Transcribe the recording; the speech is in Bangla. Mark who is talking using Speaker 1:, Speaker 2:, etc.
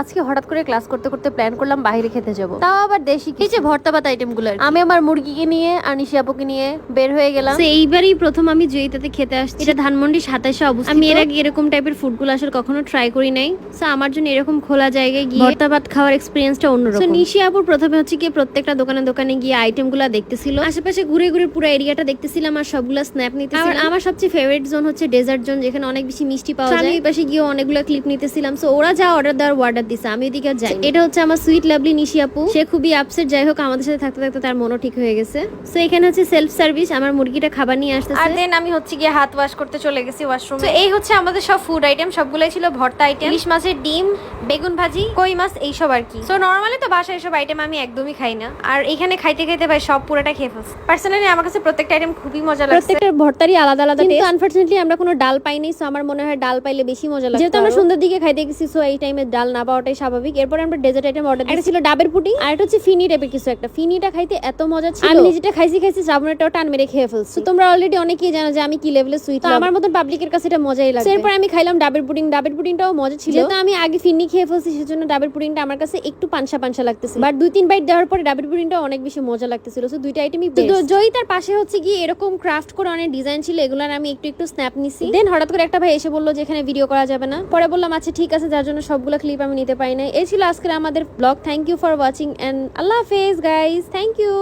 Speaker 1: আজকে হঠাৎ করে ক্লাস করতে করতে প্ল্যান করলাম বাইরে খেতে যাব, তাও আবার দেশি এই যে ভর্তা ভাত আইটেম গুলো। আমি আমার মুরগিকে নিয়ে আর নিশি আপুকে নিয়ে বের হয়ে গেলাম। এইবারই প্রথম আমি জয়িতাতে খেতে আসছি। এটা ধানমন্ডি 27-এ অবস্থিত। আমি এর আগে এরকম টাইপের ফুড গুলো আসলে কখনো ট্রাই করি নাই। সো আমার জন্য এরকম খোলা জায়গায় গিয়ে ভর্তা ভাত খাওয়ার এক্সপিরিয়েন্সটা অন্যরকম। সো নিশি আপুর প্রথমে হচ্ছে গিয়ে প্রত্যেকটা দোকানে গিয়ে আইটেম গুলা দেখতেছিল, আশেপাশে ঘুরে ঘুরে পুরো এরিয়াটা দেখতেছিলাম আর সবগুলা স্ন্যাপ নিতেছিলাম। আমার সবচেয়ে ফেভারিট জোন হচ্ছে ডেজার্ট জোন, যেখানে অনেক বেশি মিষ্টি পাওয়া যায়। আমি এই পাশে গিয়ে অনেকগুলো ক্লিপ নিতেছিলাম। সো ওরা যা অর্ডার দিছে আমি ওইদিকে যাই। এটা হচ্ছে আমার সুইট লাভলি নিশি আপু, সে খুবই আপসেট। যাই হোক আমাদের সাথে থাকতে থাকতে তার মনও ঠিক হয়ে গেছে। সো এখানে হচ্ছে সেলফ সার্ভিস, আমার মুরগিটা খাবার নিয়ে আসতেছে আর দেন আমি হচ্ছে গিয়ে হাত ওয়াশ করতে চলে গেছি ওয়াশরুমে। তো এই হচ্ছে আমাদের সব ফুড আইটেম, সবগুলাই ছিল ভর্তা আইটেম, ইলিশ মাছের ডিম, বেগুন ভাজি, কই মাছ, এইসব আর কি। সো নরমালি তো বাসায় এসব আইটেম আমি একদমই খাই না, আর এখানে খাইতে খাইতে ভাই সব পুরোটা খেয়ে ফেলছি। পার্সোনালি আমার কাছে প্রত্যেকটা আইটেম খুবই মজা লাগছে। প্রত্যেকটা ভর্তারই আলাদা আলাদা, কিন্তু আনফরচুনেটলি আমরা কোনো ডাল পাইনি। সো আমার মনে হয় ডাল পাইলে বেশি মজা লাগে, যেহেতু আমরা সুন্দর দিকে খাইতে গেছি। সো এই টাইমে ডাল না পাওয়াটাই স্বাভাবিক। এরপর আমরা ডেজার্ট আইটেম অর্ডার দিয়েছি, ছিল ডাবের পুডিং আর এটা হচ্ছে ফিনি টাইপের কিছু একটা। ফিনিটা খাইতে এত মজা ছিল, আমি যেটা খাইছি সাবুনেটাও টান মেরে খেয়ে ফেলছি। তোমরা অলরেডি অনেকেই জানো যে আমি কি লেভেলে সুইট, আমার মতন পাবলিকের কাছে এটা মজাই লাগে। এরপর আমি খাইলাম ডাবের পুডিং। ডাবের পুডিংটাও মজা ছিল, যেহেতু আমি আগে ফিনি খেয়ে ফেলছি সেজন্য ডাবের পুডিংটা আমার কাছে একটু পানসা পানসা লাগতেছে, বাট 2-3 বাইট দেওয়ার পরে ডাবের পুডিংটা অনেক বেশি মজা লাগতেছিল। সো দুইটা আইটেমই বেস্ট। জয়িতার পাশে হচ্ছে গিয়ে এরকম ক্রাফট করে অনেক ডিজাইন ছিল, এগুলোর আমি একটু স্ন্যাপ নিছি। দেন হঠাৎ করে একটা ভাই এসে বললো যে এখানে ভিডিও করা যাবে না। পরে বললাম আচ্ছা ঠিক আছে, যার জন্য সবগুলো ক্লিপ আমি নিতে পারি না। এই ছিল আজকের আমাদের blog. Thank you for watching and আল্লাহ হাফেজ গাইস, থ্যাংক ইউ।